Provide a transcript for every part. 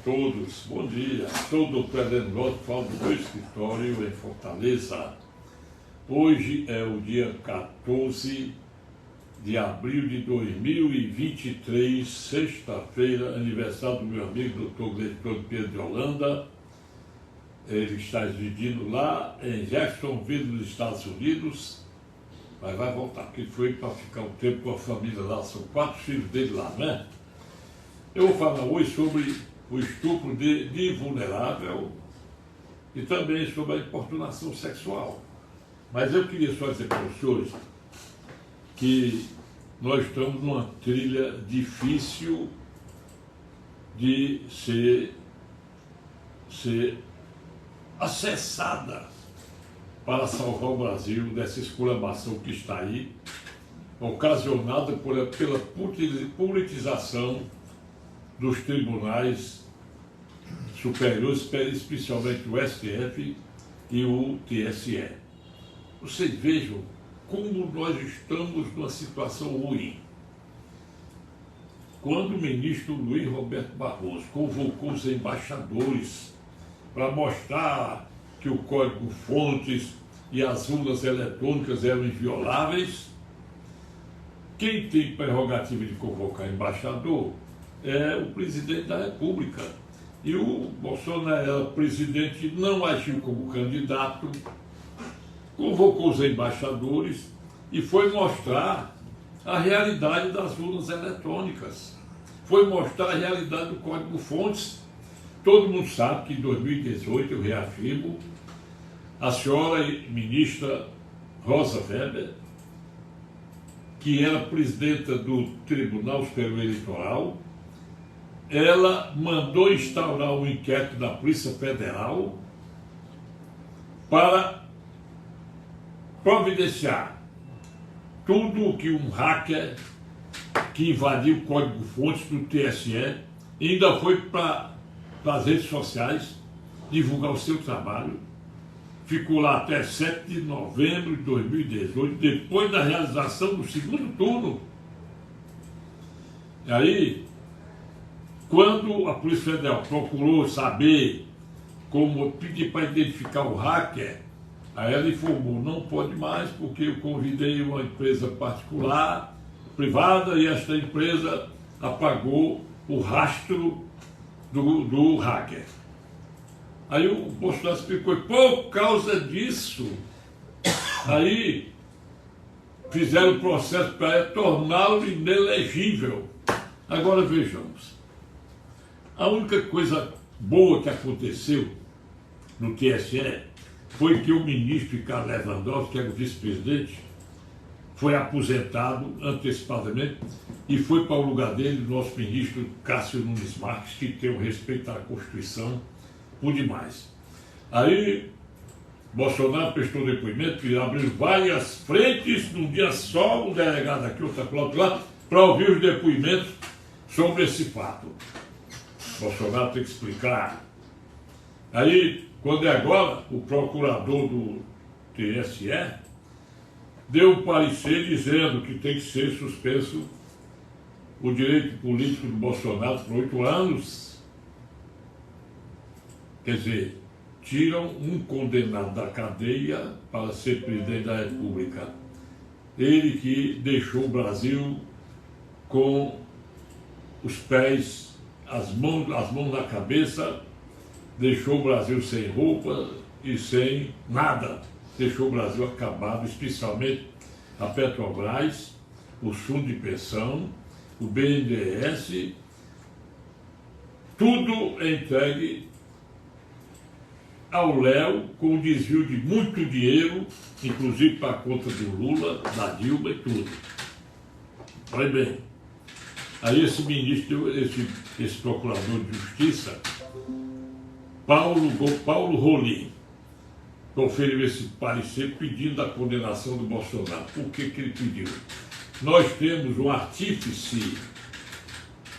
todos, bom dia. Sou o Dr. Adenoso, falo do meu escritório em Fortaleza. Hoje é o dia 14 de abril de 2023, sexta-feira, aniversário do meu amigo Dr. Gleiton Pedro de Holanda. Ele está residindo lá em Jacksonville, nos Estados Unidos, mas vai voltar, porque foi para ficar um tempo com a família lá, são 4 filhos dele lá, né? Eu vou falar hoje sobre o estupro de vulnerável e também sobre a importunação sexual. Mas eu queria só dizer para os senhores que nós estamos numa trilha difícil de ser acessada para salvar o Brasil dessa esculhambação que está aí, ocasionada pela politização dos tribunais superiores, especialmente o STF e o TSE. Vocês vejam como nós estamos numa situação ruim. Quando o ministro Luiz Roberto Barroso convocou os embaixadores para mostrar que o código-fontes e as urnas eletrônicas eram invioláveis, quem tem prerrogativa de convocar embaixador é o presidente da República. E o Bolsonaro, presidente, não agiu como candidato, convocou os embaixadores e foi mostrar a realidade das urnas eletrônicas. Foi mostrar a realidade do código-fontes. Todo mundo sabe que em 2018, eu reafirmo, a senhora ministra Rosa Weber, que era presidenta do Tribunal Superior Eleitoral, ela mandou instaurar um inquérito da Polícia Federal para providenciar tudo o que um hacker que invadiu o código-fontes do TSE ainda foi para as redes sociais divulgar o seu trabalho. Ficou lá até 7 de novembro de 2018, depois da realização do segundo turno. E aí, quando a Polícia Federal procurou saber como pedir para identificar o hacker, aí ela informou, não pode mais, porque eu convidei uma empresa particular, privada, e esta empresa apagou o rastro do hacker. Aí o Bolsonaro explicou, por causa disso, aí fizeram o processo para torná-lo inelegível. Agora vejamos, a única coisa boa que aconteceu no TSE foi que o ministro Ricardo Lewandowski, que era o vice-presidente, foi aposentado antecipadamente e foi para o lugar dele o nosso ministro Cássio Nunes Marques, que tem um respeito à Constituição por demais. Aí Bolsonaro prestou depoimento que abriu várias frentes num dia só, um delegado aqui, outro lá, para ouvir os depoimentos sobre esse fato. Bolsonaro tem que explicar. Aí, quando é agora, o procurador do TSE deu um parecer dizendo que tem que ser suspenso o direito político do Bolsonaro por 8 anos. Quer dizer, tiram um condenado da cadeia para ser presidente da República. Ele que deixou o Brasil com os pés, as mãos na cabeça, deixou o Brasil sem roupa e sem nada. Deixou o Brasil acabado, especialmente a Petrobras, o fundo de pensão, o BNDES, tudo entregue ao Léo, com o desvio de muito dinheiro, inclusive para a conta do Lula, da Dilma e tudo. Olha bem, aí esse ministro, esse procurador de justiça, Paulo Rolim, conferiu esse parecer pedindo a condenação do Bolsonaro. Por que ele pediu? Nós temos um artífice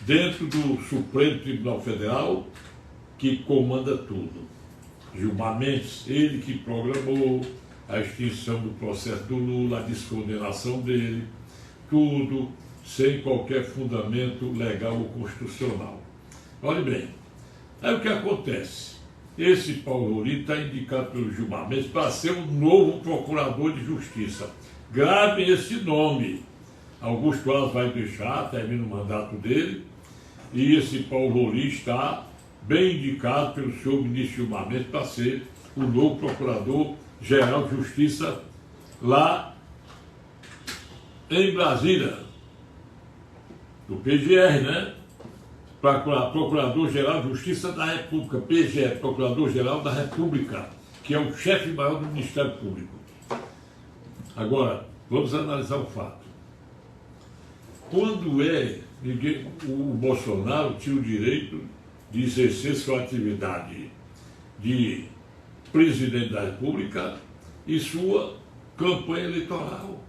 dentro do Supremo Tribunal Federal que comanda tudo. Gilmar Mendes, ele que programou a extinção do processo do Lula, a descondenação dele, tudo sem qualquer fundamento legal ou constitucional. Olhe bem, Aí o que acontece? Esse Paulo Rolim está indicado pelo Gilmar Mendes para ser o novo procurador de justiça. Grave esse nome. Augusto Aras vai deixar, termina o mandato dele, e esse Paulo Rolim está bem indicado pelo senhor ministro Gilmar Mendes para ser o novo procurador-geral de justiça lá em Brasília, do PGR, né? Procurador-Geral de Justiça da República, PGR, Procurador-Geral da República, que é o chefe maior do Ministério Público. Agora, vamos analisar o fato. Quando o Bolsonaro tinha o direito de exercer sua atividade de presidente da República e sua campanha eleitoral.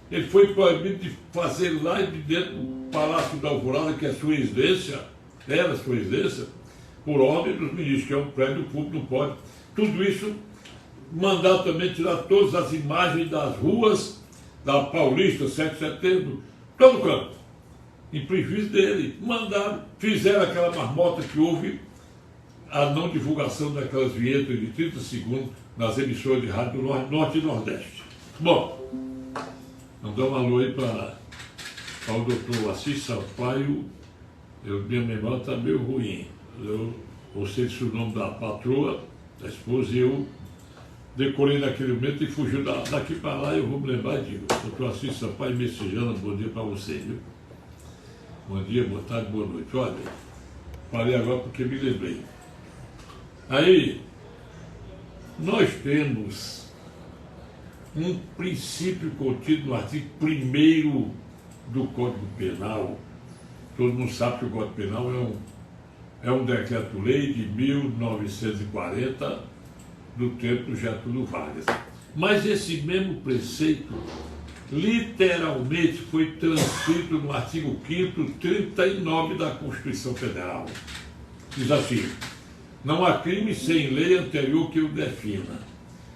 Ele foi proibido de fazer live dentro do Palácio da Alvorada, que é sua residência, era sua residência, por ordem dos ministros, que é um prédio público, não pode. Tudo isso, mandaram também tirar todas as imagens das ruas da Paulista, 7 de setembro, todo canto, em prejuízo dele. Mandaram, fizeram aquela marmota que houve, a não divulgação daquelas vinhetas de 30 segundos nas emissoras de rádio do Norte e Nordeste. Bom, vamos dar um alô aí para o doutor Assis Sampaio. Minha memória está meio ruim. Eu sei se o nome da patroa, da esposa, e eu decorei naquele momento e fugiu daqui para lá, eu vou me lembrar disso. Doutor Assis Sampaio Messejana, bom dia para você, viu? Bom dia, boa tarde, boa noite. Olha, falei agora porque me lembrei. Aí, nós temos um princípio contido no artigo 1º do Código Penal. Todo mundo sabe que o Código Penal é um decreto-lei de 1940, do tempo do Getúlio Vargas. Mas esse mesmo preceito, literalmente, foi transcrito no artigo 5º, 39 da Constituição Federal. Diz assim: não há crime sem lei anterior que o defina.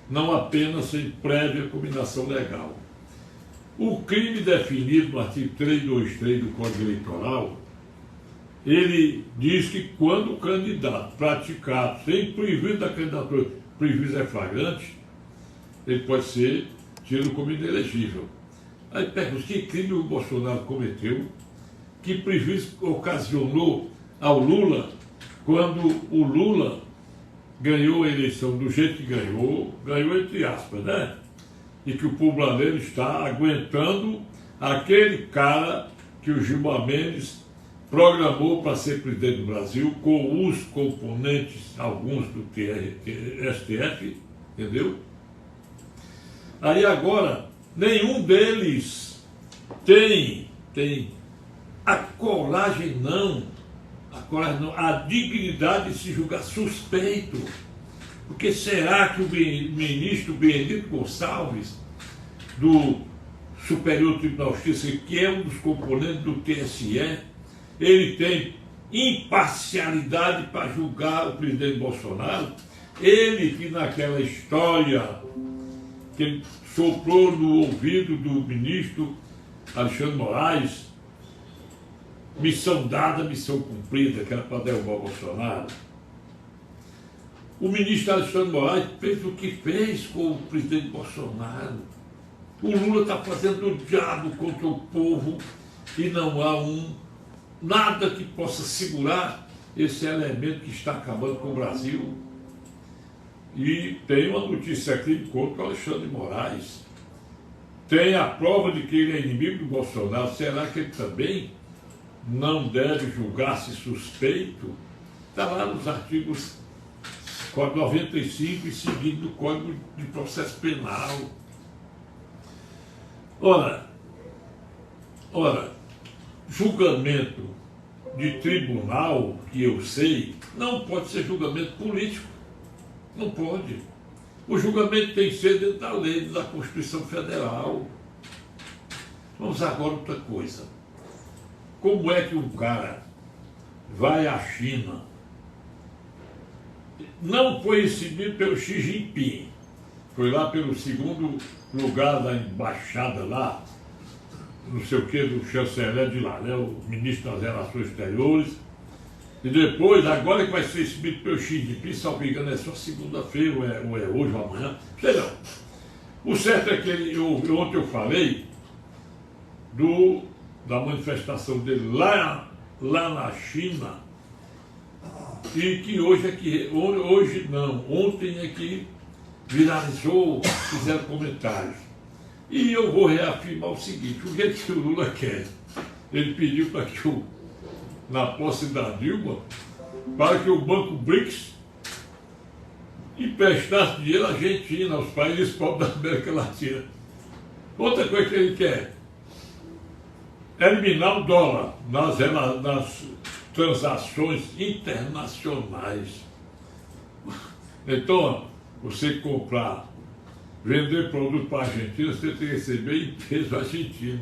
Não há pena sem prévia combinação legal. O crime definido no artigo 323 do Código Eleitoral, ele diz que quando o candidato praticar sem prejuízo da candidatura, prejuízo é flagrante, ele pode ser tido como inelegível. Aí pergunta, que crime o Bolsonaro cometeu, que prejuízo ocasionou ao Lula, quando o Lula ganhou a eleição do jeito que ganhou entre aspas, né? E que o povo brasileiro está aguentando aquele cara que o Gilmar Mendes programou para ser presidente do Brasil, com os componentes, alguns do STF, entendeu? Aí agora, nenhum deles tem a coragem não, a dignidade de se julgar suspeito. Porque será que o ministro Benedito Gonçalves, do Superior Tribunal de Justiça, que é um dos componentes do TSE, ele tem imparcialidade para julgar o presidente Bolsonaro? Ele que naquela história que ele soprou no ouvido do ministro Alexandre Moraes, missão dada, missão cumprida, que era para derrubar o Bolsonaro. O ministro Alexandre Moraes fez o que fez com o presidente Bolsonaro. O Lula está fazendo o diabo contra o povo e não há nada que possa segurar esse elemento que está acabando com o Brasil. E tem uma notícia aqui contra o Alexandre Moraes. Tem a prova de que ele é inimigo do Bolsonaro. Será que ele também não deve julgar-se suspeito? Está lá nos artigos 95 e seguinte do Código de Processo Penal. Ora, julgamento de tribunal, que eu sei, não pode ser julgamento político. Não pode. O julgamento tem que ser dentro da lei, da Constituição Federal. Vamos agora a outra coisa. Como é que um cara vai à China, não foi recebido pelo Xi Jinping, foi lá pelo segundo lugar da embaixada lá, não sei o que, do chanceler de lá, né, o ministro das Relações Exteriores, E depois, agora que vai ser exibido pelo Xi Jinping, se não me engano, é só segunda-feira, ou é hoje ou amanhã, sei não. O certo é que ontem eu falei da manifestação dele lá na China, e que ontem é que viralizou, fizeram comentários. E eu vou reafirmar o seguinte: o que o Lula quer? Ele pediu para que na posse da Dilma, para que o Banco BRICS emprestasse dinheiro à Argentina, aos países pobres da América Latina. Outra coisa que ele quer: eliminar o dólar nas transações internacionais. Então, você comprar, vender produto para a Argentina, você tem que receber em peso argentino.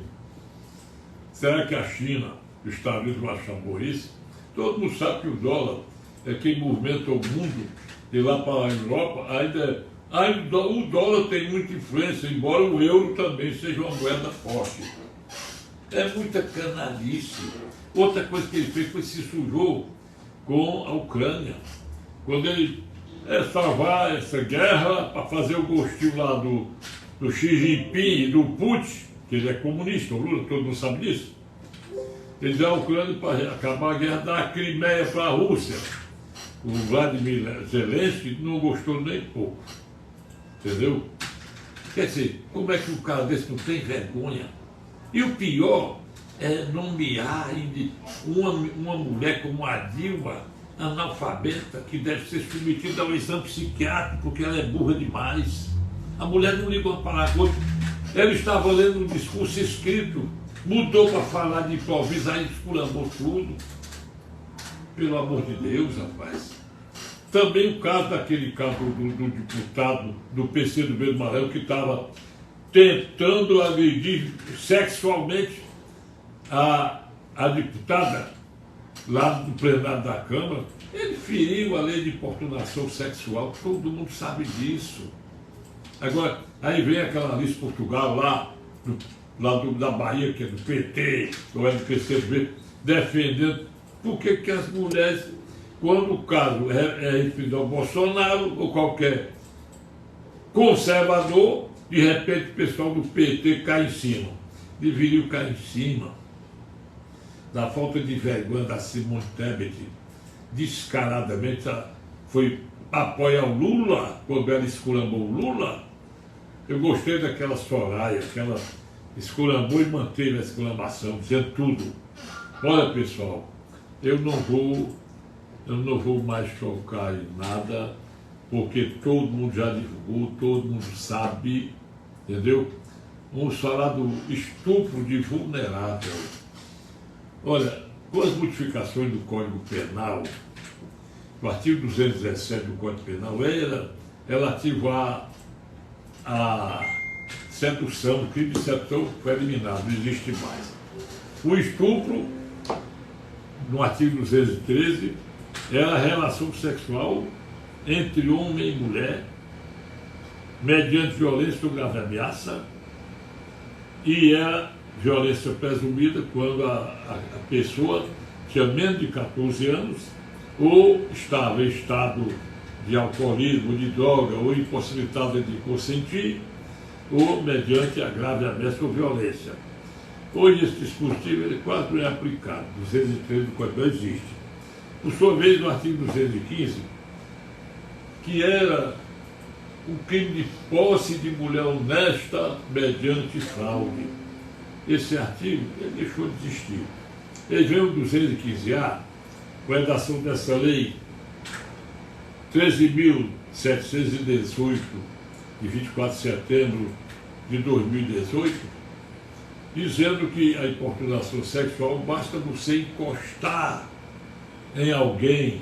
Será que a China, os Estados Unidos vão achar isso? Todo mundo sabe que o dólar é quem movimenta o mundo, de lá para a Europa. Ainda o dólar tem muita influência, embora o euro também seja uma moeda forte. É muita canalice. Outra coisa que ele fez foi se sujou com a Ucrânia. Quando ele salvar essa guerra para fazer o gostinho lá do Xi Jinping e do Putin, que ele é comunista, o Lula, todo mundo sabe disso. Ele deu a Ucrânia para acabar a guerra, dar a Crimeia para a Rússia. O Vladimir Zelensky não gostou nem pouco. Entendeu? Quer dizer, como é que um cara desse não tem vergonha? E o pior é nomear uma mulher como a Dilma, analfabeta, que deve ser submetida ao exame psiquiátrico, porque ela é burra demais. A mulher não ligou uma palavra com outra. Ela estava lendo um discurso escrito, mudou para falar de improviso, aí esculambou tudo. Pelo amor de Deus, rapaz. Também o caso daquele caso do deputado do PC do Verde Amarelo, que estava tentando agredir sexualmente a deputada lá do plenário da Câmara. Ele feriu a lei de importunação sexual, todo mundo sabe disso. Agora, aí vem aquela Alice Portugal lá da Bahia, que é do PT, ou é do PCB, defendendo. Por que as mulheres, quando o caso é referido ao Bolsonaro ou qualquer conservador, de repente o pessoal do PT cai em cima? Deveria cair em cima da falta de vergonha da Simone Tebet, descaradamente foi apoiar o Lula, quando ela esculambou o Lula. Eu gostei daquela Soraya, que ela esculambou e manteve a esculambação, dizendo tudo. Olha, pessoal, eu não vou mais tocar em nada, porque todo mundo já divulgou, todo mundo sabe, entendeu? Vamos falar do estupro de vulnerável. Olha, com as modificações do Código Penal, o artigo 217 do Código Penal é relativo a sedução, o crime de sedução foi eliminado, não existe mais. O estupro, no artigo 213, é a relação sexual entre homem e mulher, mediante violência ou grave ameaça, e é a violência presumida quando a pessoa tinha menos de 14 anos ou estava em estado de alcoolismo, de droga, ou impossibilitada de consentir, ou mediante a grave ameaça ou violência. Hoje esse dispositivo ele quase não é aplicado, 213 do Código Penal existe. Por sua vez, no artigo 215, que era o crime de posse de mulher honesta mediante fraude. Esse artigo ele deixou de existir. Ele veio o 215A, com a redação dessa lei 13.718, de 24 de setembro de 2018, dizendo que a importunação sexual basta você encostar em alguém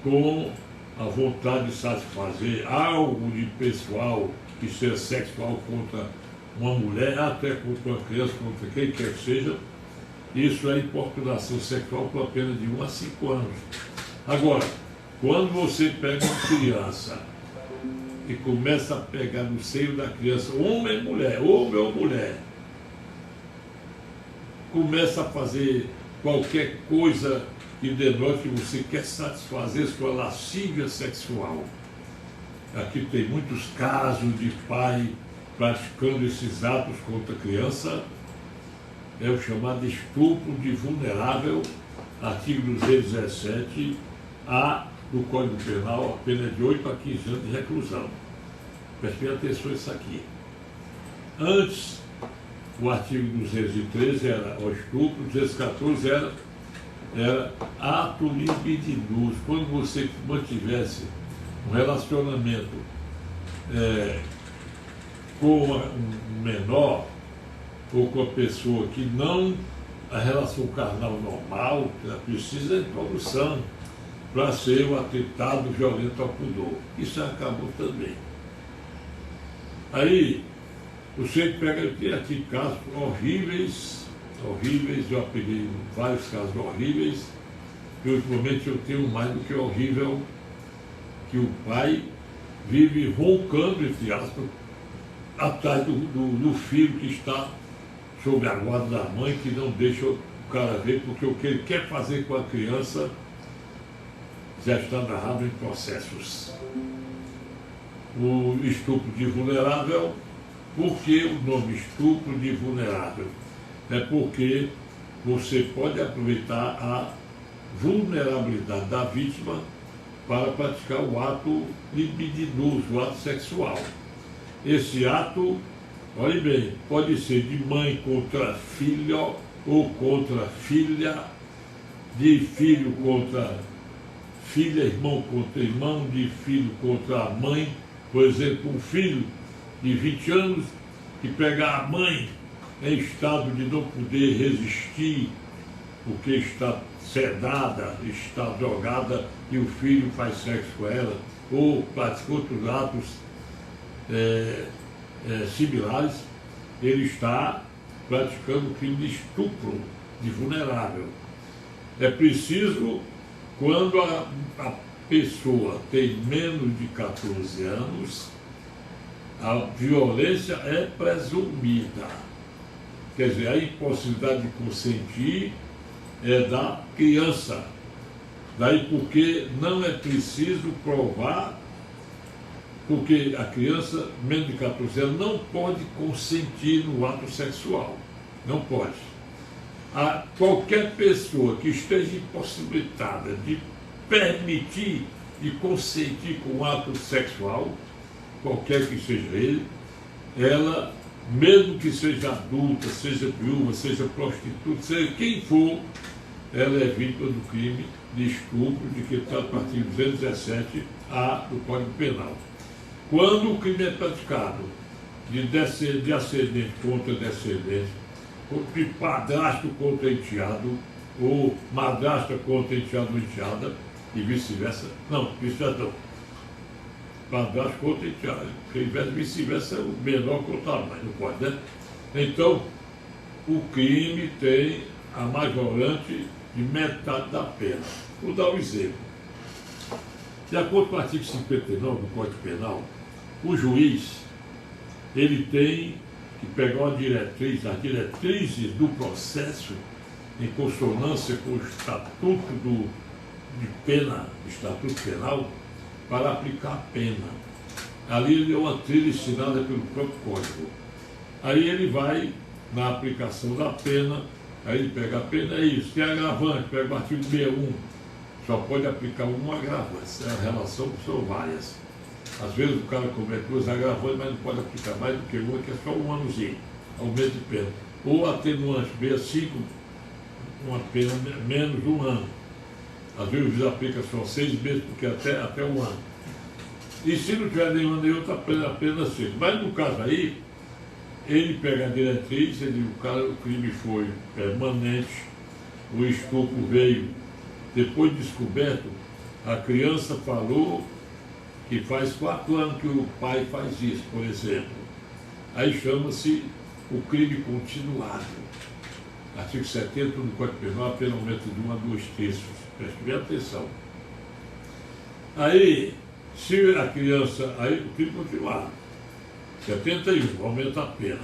com a vontade de satisfazer algo de pessoal que seja sexual contra uma mulher, até contra uma criança, contra quem quer que seja. Isso é importunação sexual com a pena de 1 a 5 anos. Agora, quando você pega uma criança e começa a pegar no seio da criança, homem ou mulher, começa a fazer qualquer coisa que denote que você quer satisfazer sua lascívia sexual. Aqui tem muitos casos de pai praticando esses atos contra a criança. É o chamado estupro de vulnerável, artigo 217-A do Código Penal, a pena é de 8 a 15 anos de reclusão. Preste atenção nisso aqui. Antes, o artigo 213 era o estupro, 214 era ato libidinoso. Quando você mantivesse um relacionamento com um menor ou com a pessoa que não a relação carnal normal, ela precisa de introdução para ser o atentado violento ao pudor. Isso acabou também. Aí, você pega aqui casos horríveis, eu peguei vários casos horríveis, e ultimamente eu tenho mais do que horrível, que o pai vive roncando, entre aspas, atrás do filho que está sob a guarda da mãe, que não deixa o cara ver, porque o que ele quer fazer com a criança já está narrado em processos. O estupro de vulnerável, por que o nome estupro de vulnerável? É porque você pode aproveitar a vulnerabilidade da vítima para praticar o ato libidinoso, o ato sexual. Esse ato, olhe bem, pode ser de mãe contra filho ou contra filha, de filho contra filha, irmão contra irmão, de filho contra a mãe. Por exemplo, um filho de 20 anos que pega a mãe em estado de não poder resistir, porque está sedada, está drogada, e o filho faz sexo com ela, ou pratica outros atos similares, ele está praticando o crime de estupro de vulnerável. É preciso, quando a pessoa tem menos de 14 anos, a violência é presumida. Quer dizer, a impossibilidade de consentir é da criança. Daí porque não é preciso provar, porque a criança, menos de 14 anos, não pode consentir no ato sexual. Não pode. Qualquer pessoa que esteja impossibilitada de permitir, de consentir com o ato sexual, qualquer que seja ele, ela, mesmo que seja adulta, seja viúva, seja prostituta, seja quem for, ela é vítima do crime de estupro, de que está no artigo 217-A do Código Penal. Quando o crime é praticado de ascendente contra descendente, de padrasto contra enteado, ou madrasta contra enteado ou enteada, e vice-versa, não, vice-versa não. Padrasto contra enteado, porque vice-versa é o menor contra a mãe, não pode, né? Então, o crime tem a majorante de metade da pena. Vou dar um exemplo. De acordo com o artigo 59 do Código Penal, o juiz, ele tem que pegar uma diretriz, as diretrizes do processo, em consonância com o Estatuto de Pena, Estatuto Penal, para aplicar a pena. Ali é uma trilha ensinada pelo próprio Código. Aí ele vai na aplicação da pena, aí ele pega a pena, é isso, tem agravante, pega o artigo 61, só pode aplicar um agravante, a relação são várias. Às vezes o cara comete duas agravantes, mas não pode aplicar mais do que uma, que é só um anozinho, aumento de pena. Ou atenuante, 65, uma pena menos um ano. Às vezes o juiz aplica só 6 meses, porque até um ano. E se não tiver nenhuma nem outra, apenas 5. Mas no caso aí, ele pega a diretriz, o crime foi permanente, o estupro veio, depois descoberto, a criança falou que faz 4 anos que o pai faz isso, por exemplo. Aí chama-se o crime continuado. Artigo 70 do Código Penal, pena aumento de 1 a 2 terços. Preste bem atenção. Aí, se a criança, aí o crime continuado. 71, aumenta a pena.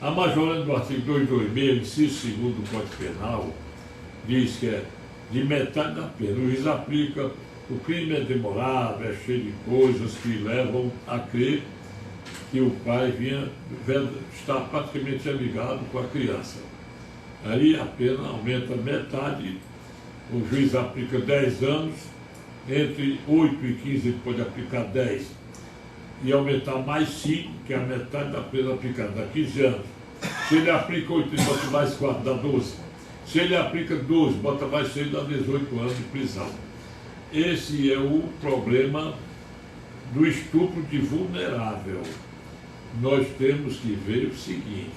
A majorante do artigo 226, inciso 2º do Código Penal, diz que é de metade da pena. O juiz aplica, o crime é demorado, é cheio de coisas que levam a crer que o pai está praticamente ligado com a criança. Aí a pena aumenta metade, o juiz aplica 10 anos, entre 8 e 15 ele pode aplicar 10, e aumentar mais 5, que é a metade da pena aplicada, dá 15 anos. Se ele aplica 8 e bota mais 4, dá 12. Se ele aplica 12, bota mais 6, dá 18 anos de prisão. Esse é o problema do estupro de vulnerável. Nós temos que ver o seguinte: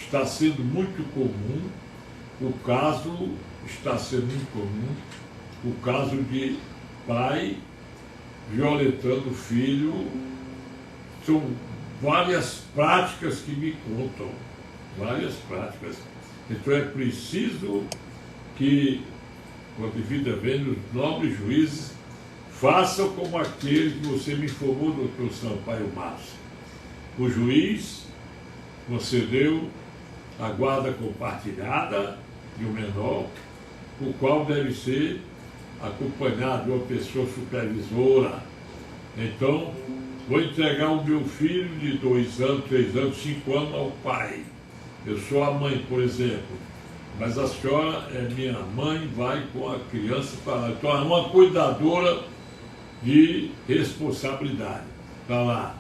está sendo muito comum o caso de pai violentando o filho. São várias práticas que me contam, várias práticas. Então é preciso que, quando devida vez, os nobres juízes façam como aquele que você me informou, doutor Sampaio Márcio. O juiz concedeu a guarda compartilhada de um menor, o qual deve ser acompanhado de uma pessoa supervisora. Então, vou entregar o meu filho de 2 anos, 3 anos, 5 anos ao pai. Eu sou a mãe, por exemplo, mas a senhora é minha mãe, vai com a criança para lá. Então, é uma cuidadora de responsabilidade para lá.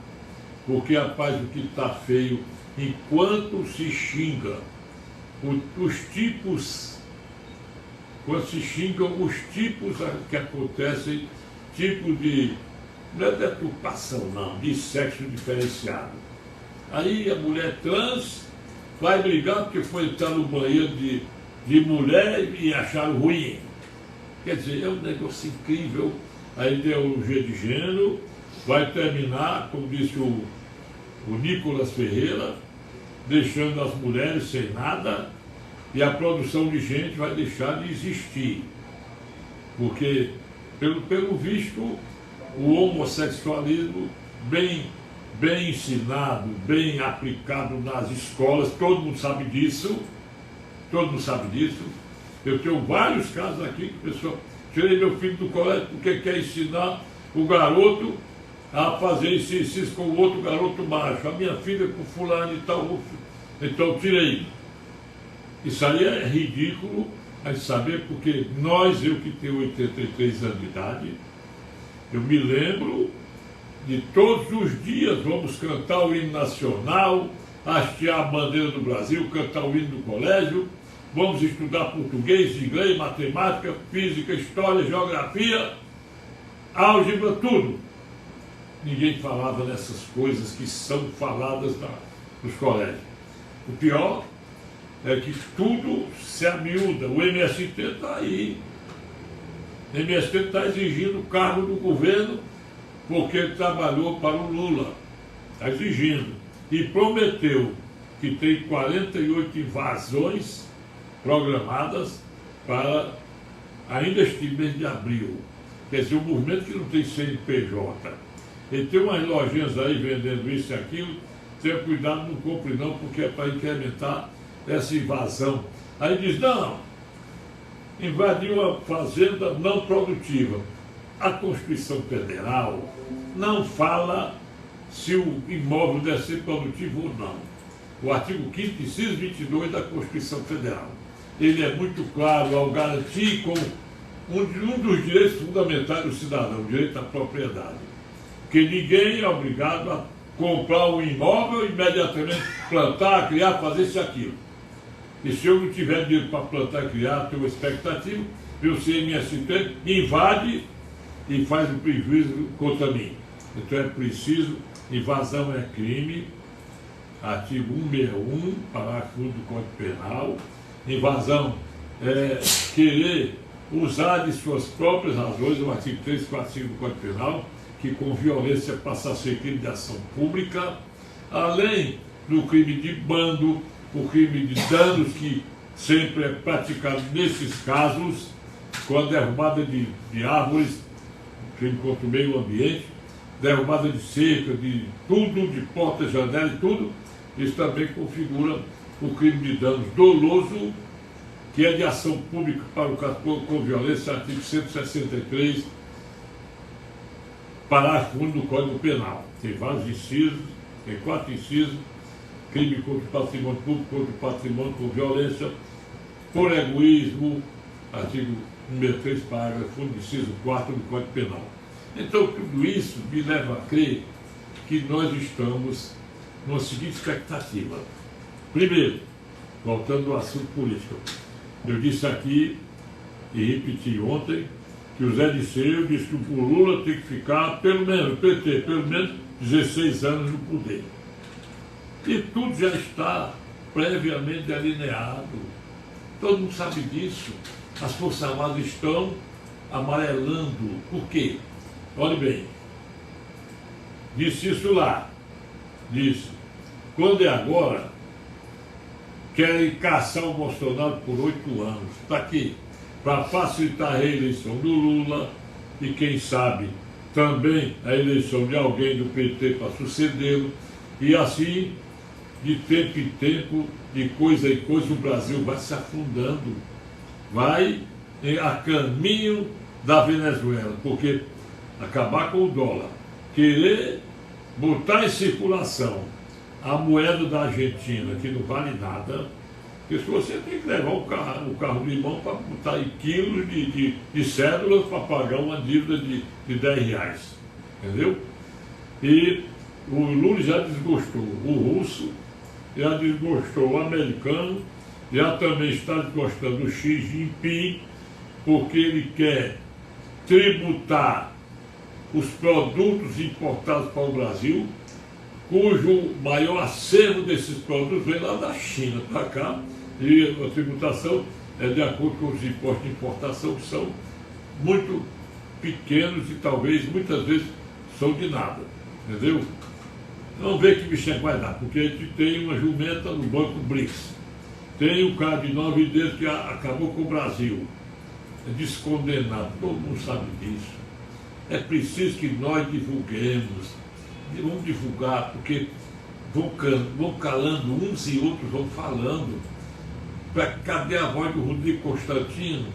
Porque, rapaz, o que está feio, enquanto se xinga os tipos, quando se xingam os tipos que acontecem, tipo de, não é deturpação não, de sexo diferenciado. Aí a mulher trans vai brigar porque foi entrar no banheiro de mulher e acharam ruim. Quer dizer, é um negócio incrível. A ideologia de gênero vai terminar, como disse o Nicolas Ferreira, deixando as mulheres sem nada, e a produção de gente vai deixar de existir. Porque, pelo visto, o homossexualismo bem ensinado, bem aplicado nas escolas, todo mundo sabe disso, Eu tenho vários casos aqui que a pessoa, tirei meu filho do colégio porque quer ensinar o garoto a fazer esse exercício com o outro garoto macho, a minha filha com fulano e tal, então tirei. Isso aí é ridículo a gente saber, porque eu que tenho 83 anos de idade, eu me lembro de todos os dias vamos cantar o hino nacional, hastear a bandeira do Brasil, cantar o hino do colégio, vamos estudar português, inglês, matemática, física, história, geografia, álgebra, tudo. Ninguém falava nessas coisas que são faladas nos colégios. O pior é que tudo se amiúda. O MST está aí. O MST está exigindo o cargo do governo porque ele trabalhou para o Lula. Está exigindo. E prometeu que tem 48 invasões programadas para ainda este mês de abril. Quer dizer, um movimento que não tem CNPJ. Ele tem umas lojinhas aí vendendo isso e aquilo, tenha cuidado, não compre não, porque é para incrementar essa invasão. Aí diz, não, invadiu a fazenda não produtiva. A Constituição Federal não fala se o imóvel deve ser produtivo ou não. O artigo 5º, inciso 22 da Constituição Federal. Ele é muito claro ao garantir como um dos direitos fundamentais do cidadão, o direito à propriedade. Que ninguém é obrigado a comprar um imóvel e imediatamente plantar, criar, fazer isso e aquilo. E se eu não tiver dinheiro para plantar, criar, ter uma expectativa, o CMST invade e faz um prejuízo contra mim. Então é preciso, invasão é crime, artigo 161, parágrafo 1 do Código Penal. Invasão é querer usar de suas próprias razões, o artigo 345 do Código Penal, que com violência passa a ser crime de ação pública, além do crime de bando, o crime de danos que sempre é praticado nesses casos, com a derrubada de árvores, crime contra o meio ambiente, derrubada de cerca, de tudo, de portas, janelas e tudo. Isso também configura o crime de danos doloso que é de ação pública para o caso com violência, artigo 163, parágrafo único do Código Penal. Tem vários incisos, tem 4 incisos: crime contra o patrimônio público, contra o patrimônio com violência, por egoísmo, artigo número 3, parágrafo único, inciso 4 do Código Penal. Então, tudo isso me leva a crer que nós estamos numa seguinte expectativa. Primeiro, voltando ao assunto político, eu disse aqui e repeti ontem que o Zé Disseu disse que o Lula tem que ficar, pelo menos, o PT, pelo menos 16 anos no poder. E tudo já está previamente delineado. Todo mundo sabe disso. As Forças Armadas estão amarelando. Por quê? Olhe bem. Disse isso lá. Disse. Quando é agora, querem caçar o Bolsonaro por 8 anos. Está aqui. Para facilitar a reeleição do Lula e, quem sabe, também a eleição de alguém do PT para sucedê-lo. E assim, de tempo em tempo, de coisa em coisa, o Brasil vai se afundando. Vai a caminho da Venezuela. Porque acabar com o dólar, querer botar em circulação a moeda da Argentina, que não vale nada, porque se você tem que levar o carro de mão para botar em quilos de cédulas para pagar uma dívida de R$10, entendeu? E o Lula já desgostou o russo, já desgostou o americano, já também está desgostando do Xi Jinping, porque ele quer tributar os produtos importados para o Brasil, cujo maior acervo desses produtos vem lá da China para cá, e a tributação é de acordo com os impostos de importação, que são muito pequenos e talvez, muitas vezes, são de nada, entendeu? Vamos ver que bicho vai dar, porque a gente tem uma jumenta no Banco BRICS, tem um cara de 9 dedos que acabou com o Brasil, é descondenado, todo mundo sabe disso. É preciso que nós divulguemos, vamos divulgar, porque vão calando uns e outros vão falando. Cadê a voz do Rodrigo Constantino?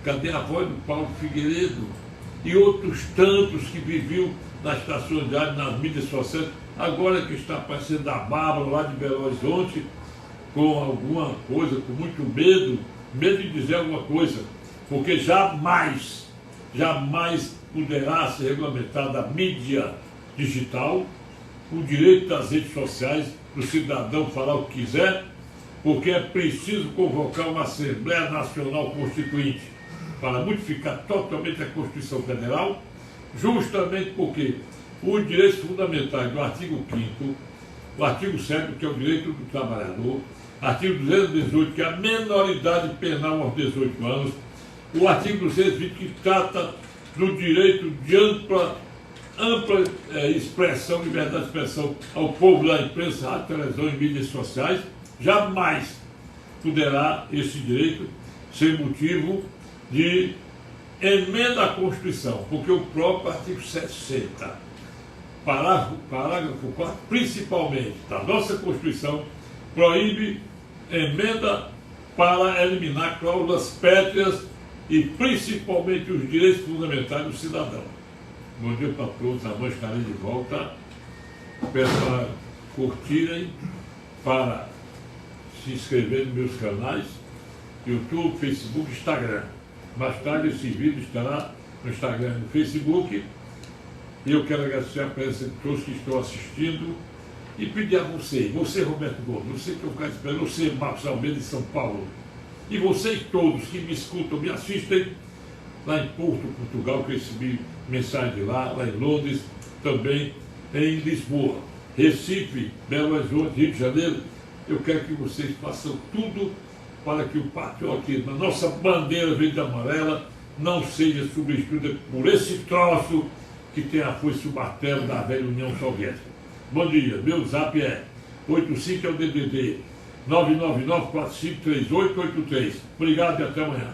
Cadê a voz do Paulo Figueiredo? E outros tantos que viviam nas estações de rádio, nas mídias sociais, agora que está aparecendo a Bárbara lá de Belo Horizonte, com alguma coisa, com muito medo de dizer alguma coisa, porque jamais poderá ser regulamentada a mídia digital, o direito das redes sociais, do cidadão falar o que quiser, porque é preciso convocar uma Assembleia Nacional Constituinte para modificar totalmente a Constituição Federal, justamente porque os direitos fundamentais do artigo 5º, o artigo 7º, que é o direito do trabalhador, artigo 218, que é a menoridade penal aos 18 anos, o artigo 220, que trata do direito de ampla expressão, liberdade de expressão ao povo da imprensa, rádio, televisão e mídias sociais, jamais poderá esse direito ser motivo de emenda à Constituição, porque o próprio artigo 60, parágrafo 4, principalmente da nossa Constituição, proíbe emenda para eliminar cláusulas pétreas e principalmente os direitos fundamentais do cidadão. Bom dia para todos, amanhã estarei de volta. Peço para curtirem, para se inscrever nos meus canais, YouTube, Facebook, Instagram. Mais tarde esse vídeo estará no Instagram e no Facebook. E eu quero agradecer a presença de todos que estão assistindo e pedir a você Roberto Gomes, você que é o cara esperando, você Marcos Almeida de São Paulo, e vocês todos que me escutam, me assistem lá em Porto, Portugal, que eu recebi mensagem de lá em Londres, também em Lisboa, Recife, Belo Horizonte, Rio de Janeiro. Eu quero que vocês façam tudo para que o patriotismo, a nossa bandeira verde e amarela, não seja substituída por esse troço que tem a foice e o martelo da velha União Soviética. Bom dia, meu zap é 85 é o DDD 999453883. Obrigado e até amanhã.